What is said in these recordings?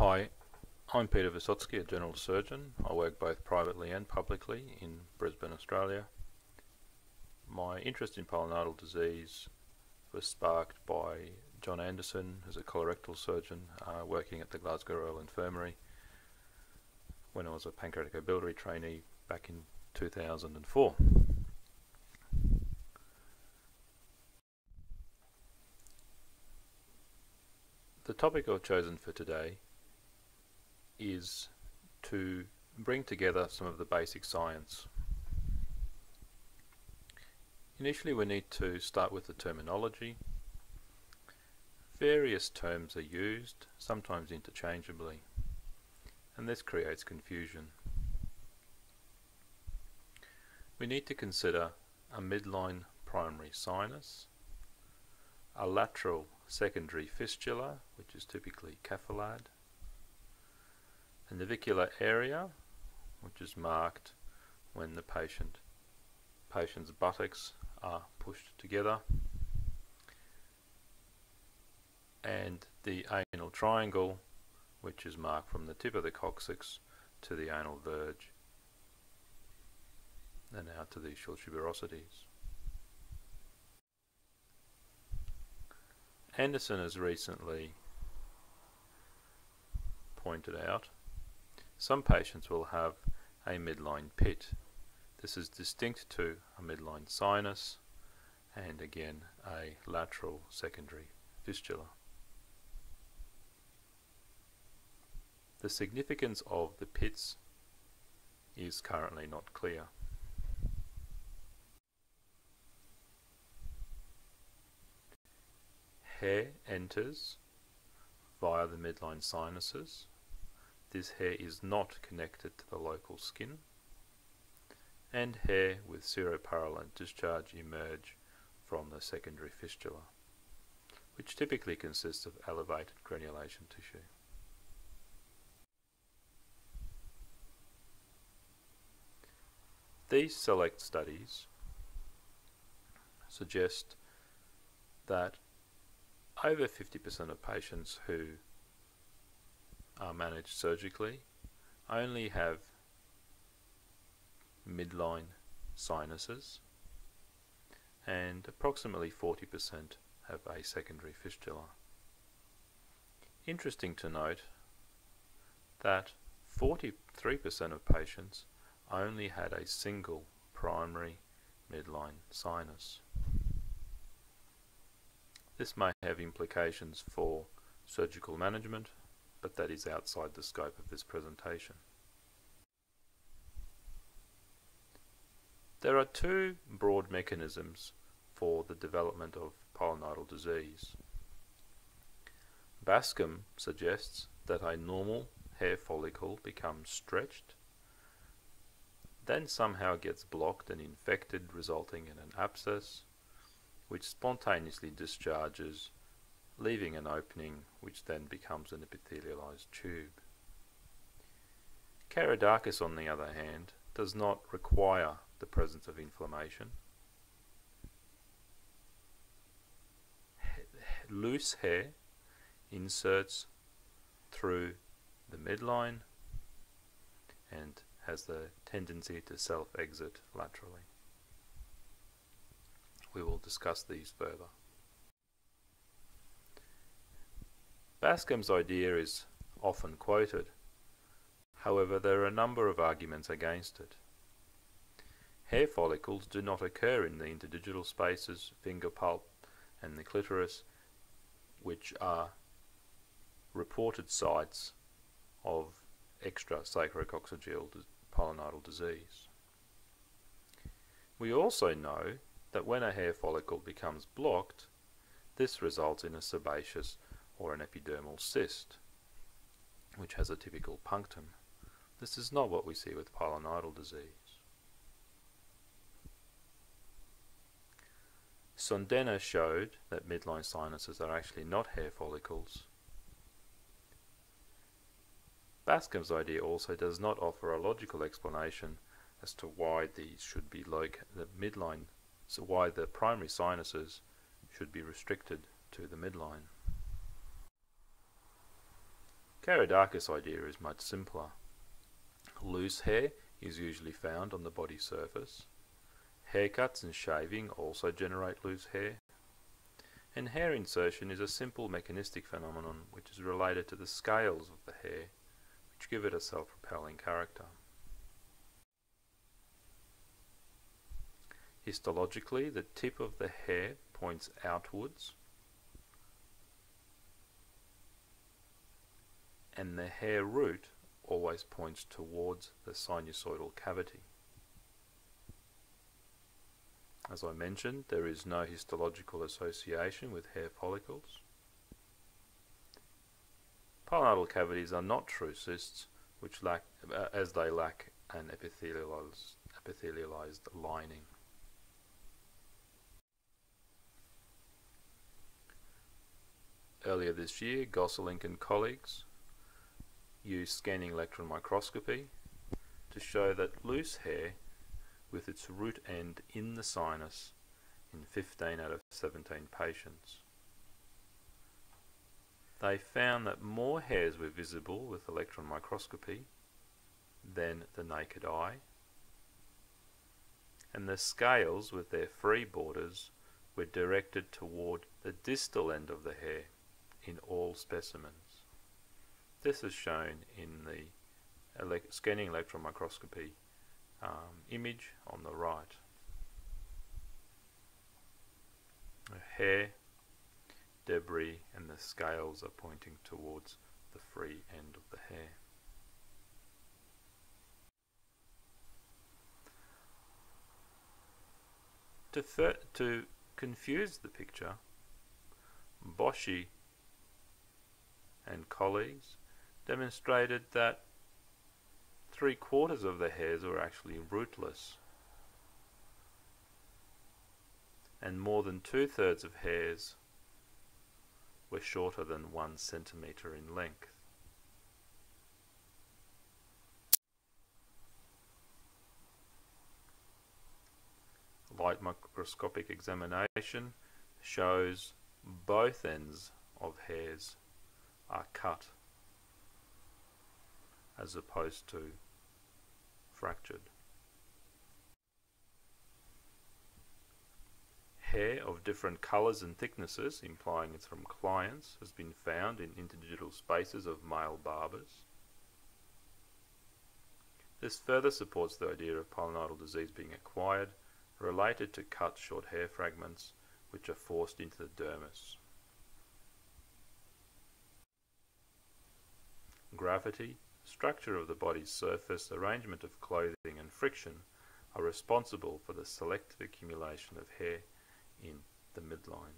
Hi, I'm Peter Wysocki, a general surgeon. I work both privately and publicly in Brisbane, Australia. My interest in pilonidal disease was sparked by John Anderson, who's a colorectal surgeon working at the Glasgow Royal Infirmary when I was a pancreatic biliary trainee back in 2004. The topic I've chosen for today is to bring together some of the basic science. Initially, we need to start with the terminology. Various terms are used, sometimes interchangeably, and this creates confusion. We need to consider a midline primary sinus, a lateral secondary fistula, which is typically capillate, a navicular area, which is marked when the patient's buttocks are pushed together, and the anal triangle, which is marked from the tip of the coccyx to the anal verge and out to the short tuberosities. Anderson has recently pointed out some patients will have a midline pit. This is distinct to a midline sinus and again a lateral secondary fistula. The significance of the pits is currently not clear. Hair enters via the midline sinuses. This hair is not connected to the local skin, and hair with seroparallel discharge emerge from the secondary fistula, which typically consists of elevated granulation tissue. These select studies suggest that over 50% of patients who are managed surgically only have midline sinuses, and approximately 40% have a secondary fistula. Interesting to note that 43% of patients only had a single primary midline sinus. This may have implications for surgical management, but that is outside the scope of this presentation. There are two broad mechanisms for the development of pilonidal disease. Bascom suggests that a normal hair follicle becomes stretched, then somehow gets blocked and infected, resulting in an abscess, which spontaneously discharges, leaving an opening which then becomes an epithelialized tube. Kourodakis, on the other hand, does not require the presence of inflammation. Loose hair inserts through the midline and has the tendency to self-exit laterally. We will discuss these further. Bascom's idea is often quoted. However, there are a number of arguments against it. Hair follicles do not occur in the interdigital spaces, finger pulp, and the clitoris, which are reported sites of extra-sacrococcygeal pilonidal disease. We also know that when a hair follicle becomes blocked, this results in a sebaceous or an epidermal cyst, which has a typical punctum. This is not what we see with pilonidal disease. Sondena showed that midline sinuses are actually not hair follicles. Bascom's idea also does not offer a logical explanation as to why these should be why the primary sinuses should be restricted to the midline. Karadarkis' idea is much simpler. Loose hair is usually found on the body surface. Haircuts and shaving also generate loose hair. And hair insertion is a simple mechanistic phenomenon which is related to the scales of the hair, which give it a self-propelling character. Histologically, the tip of the hair points outwards, and the hair root always points towards the sinusoidal cavity. As I mentioned, there is no histological association with hair follicles. Pilonidal cavities are not true cysts, which as they lack an epithelialized lining. Earlier this year, Gosselink and colleagues used scanning electron microscopy to show that loose hair with its root end in the sinus in 15 out of 17 patients. They found that more hairs were visible with electron microscopy than the naked eye, and the scales with their free borders were directed toward the distal end of the hair in all specimens. This is shown in the scanning electron microscopy image on the right. The hair, debris, and the scales are pointing towards the free end of the hair. To confuse the picture, Wysocki and colleagues demonstrated that 3/4 of the hairs were actually rootless, and more than 2/3 of hairs were shorter than 1 centimetre in length. Light microscopic examination shows both ends of hairs are cut as opposed to fractured. Hair of different colours and thicknesses, implying it's from clients, has been found in interdigital spaces of male barbers. This further supports the idea of pilonidal disease being acquired, related to cut short hair fragments which are forced into the dermis. Gravity, structure of the body's surface, arrangement of clothing and friction are responsible for the selective accumulation of hair in the midline.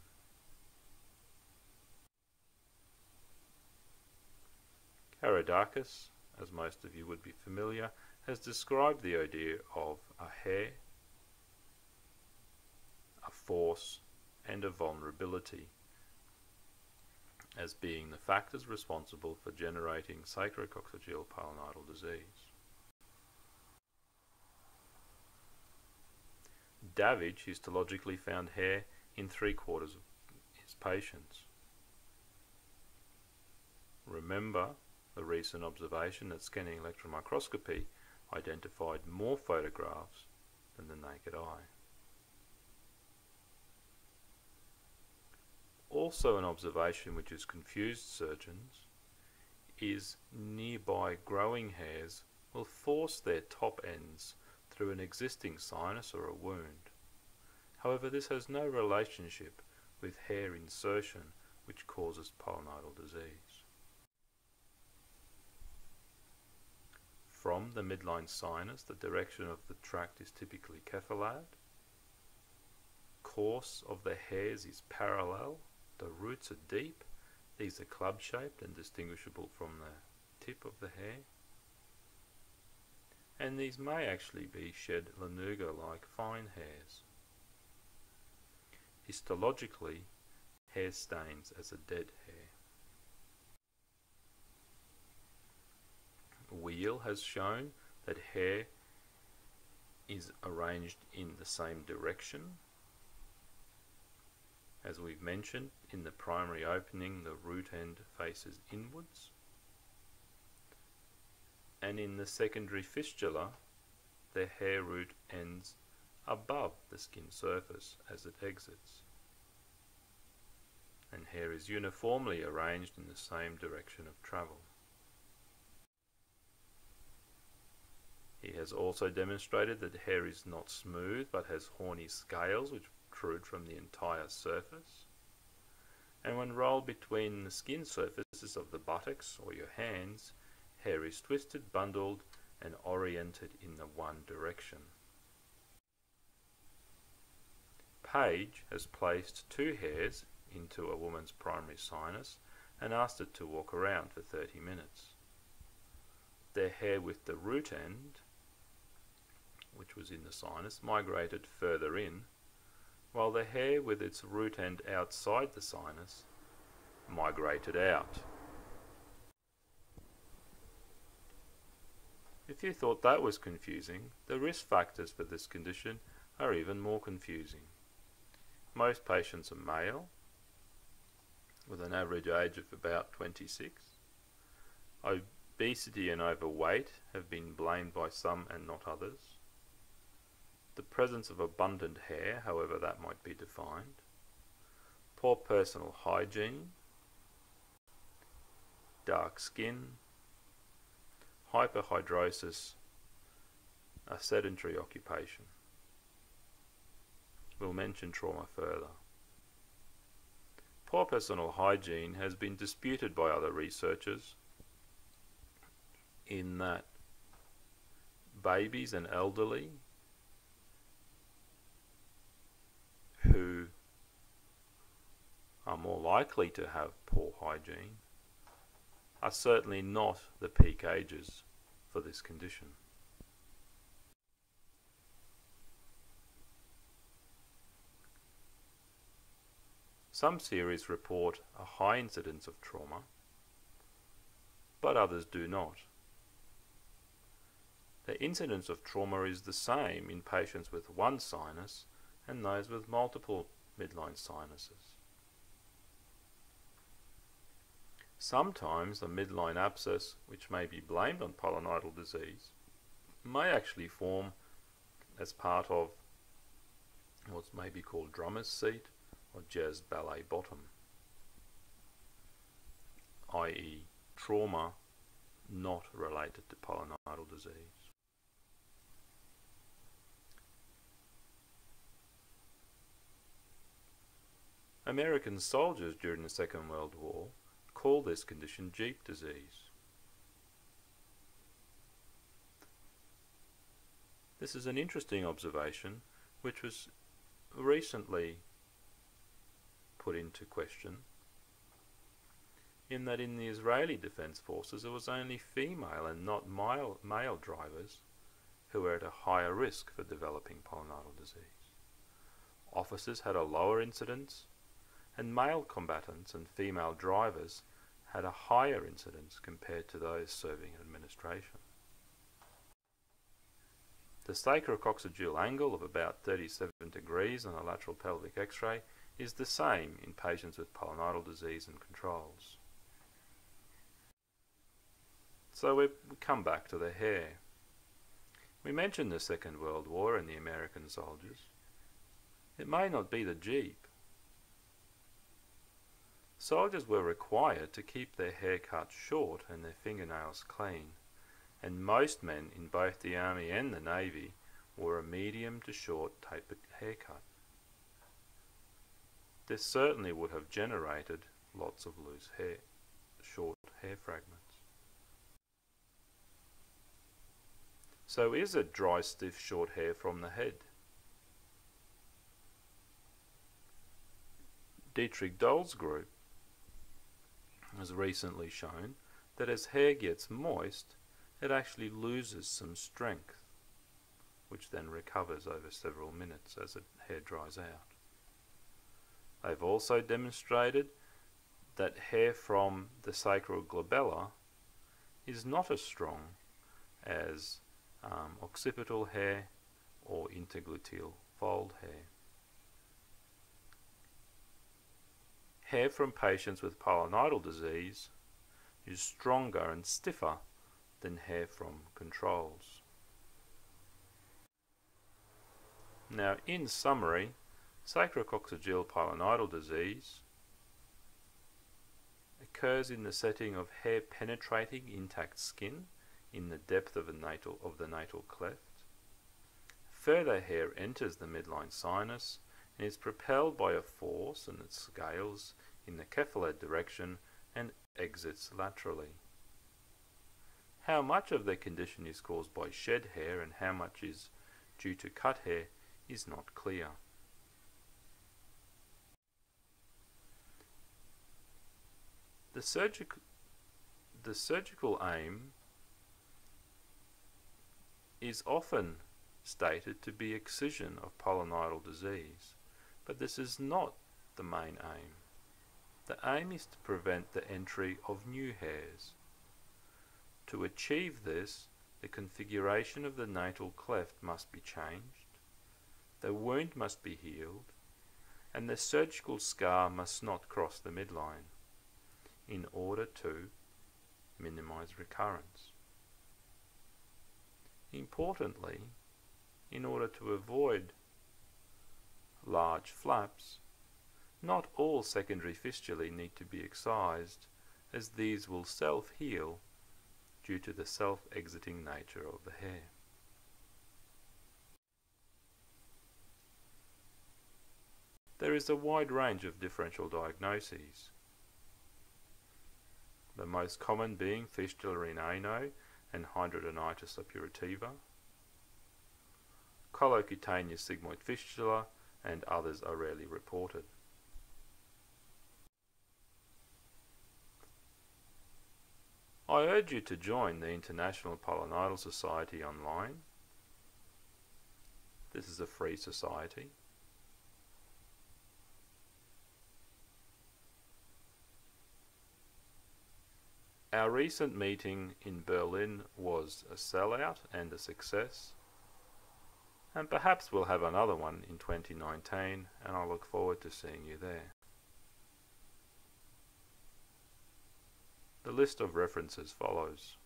Karadarkis, as most of you would be familiar, has described the idea of a hair, a force, and a vulnerability as being the factors responsible for generating sacrococcygeal pilonidal disease. Davidge histologically found hair in 3/4 of his patients. Remember the recent observation that scanning electron microscopy identified more photographs than the naked eye. Also an observation which has confused surgeons is nearby growing hairs will force their top ends through an existing sinus or a wound. However, this has no relationship with hair insertion which causes pilonidal disease. From the midline sinus, the direction of the tract is typically cephalad. Course of the hairs is parallel. The roots are deep. These are club-shaped and distinguishable from the tip of the hair. And these may actually be shed lanugo-like fine hairs. Histologically, hair stains as a dead hair. Wheel has shown that hair is arranged in the same direction. As we've mentioned, in the primary opening, the root end faces inwards. and in the secondary fistula, the hair root ends above the skin surface as it exits, and hair is uniformly arranged in the same direction of travel. He has also demonstrated that hair is not smooth but has horny scales which protrude from the entire surface, and when rolled between the skin surfaces of the buttocks or your hands, hair is twisted, bundled, and oriented in the one direction. Page has placed 2 hairs into a woman's primary sinus and asked it to walk around for 30 minutes. The hair with the root end, which was in the sinus, migrated further in, while the hair with its root end outside the sinus migrated out. If you thought that was confusing, the risk factors for this condition are even more confusing. Most patients are male, with an average age of about 26. Obesity and overweight have been blamed by some and not others. The presence of abundant hair, however that might be defined. Poor personal hygiene. Dark skin. Hyperhidrosis. A sedentary occupation. We'll mention trauma further. Poor personal hygiene has been disputed by other researchers in that babies and elderly who are more likely to have poor hygiene are certainly not the peak ages for this condition. Some series report a high incidence of trauma, but others do not. The incidence of trauma is the same in patients with one sinus and those with multiple midline sinuses. Sometimes the midline abscess, which may be blamed on pilonidal disease, may actually form as part of what may be called drummer's seat or jazz ballet bottom, i.e. trauma not related to pilonidal disease. American soldiers during the Second World War called this condition Jeep disease. This is an interesting observation which was recently put into question, in that in the Israeli Defense Forces it was only female and not male drivers who were at a higher risk for developing pilonidal disease. Officers had a lower incidence, and male combatants and female drivers had a higher incidence compared to those serving in administration. The sacrococcygeal angle of about 37 degrees on a lateral pelvic X-ray is the same in patients with pilonidal disease and controls. So we come back to the hair. We mentioned the Second World War and the American soldiers. It may not be the Jeep. Soldiers were required to keep their hair cut short and their fingernails clean, and most men in both the Army and the Navy wore a medium to short tapered haircut. This certainly would have generated lots of loose hair, short hair fragments. So is it dry, stiff, short hair from the head? Dietrich Doll's group has recently shown that as hair gets moist, it actually loses some strength, which then recovers over several minutes as the hair dries out. They've also demonstrated that hair from the sacral glabella is not as strong as occipital hair or intergluteal fold hair. Hair from patients with pilonidal disease is stronger and stiffer than hair from controls. Now, in summary, sacrococcygeal pilonidal disease occurs in the setting of hair penetrating intact skin in the depth of the natal cleft. Further hair enters the midline sinus and is propelled by a force in its scales in the cephalad direction and exits laterally. How much of the condition is caused by shed hair and how much is due to cut hair is not clear. The surgical aim is often stated to be excision of pilonidal disease, but this is not the main aim. The aim is to prevent the entry of new hairs. To achieve this, the configuration of the natal cleft must be changed, the wound must be healed, and the surgical scar must not cross the midline in order to minimize recurrence. Importantly, in order to avoid large flaps, not all secondary fistulae need to be excised, as these will self-heal due to the self-exiting nature of the hair. There is a wide range of differential diagnoses, the most common being fistula in ano and hidradenitis suppurativa, colocutaneous sigmoid fistula, and others are rarely reported. I urge you to join the International Pilonidal Society online. This is a free society. Our recent meeting in Berlin was a sellout and a success, and perhaps we'll have another one in 2019, and I look forward to seeing you there. The list of references follows.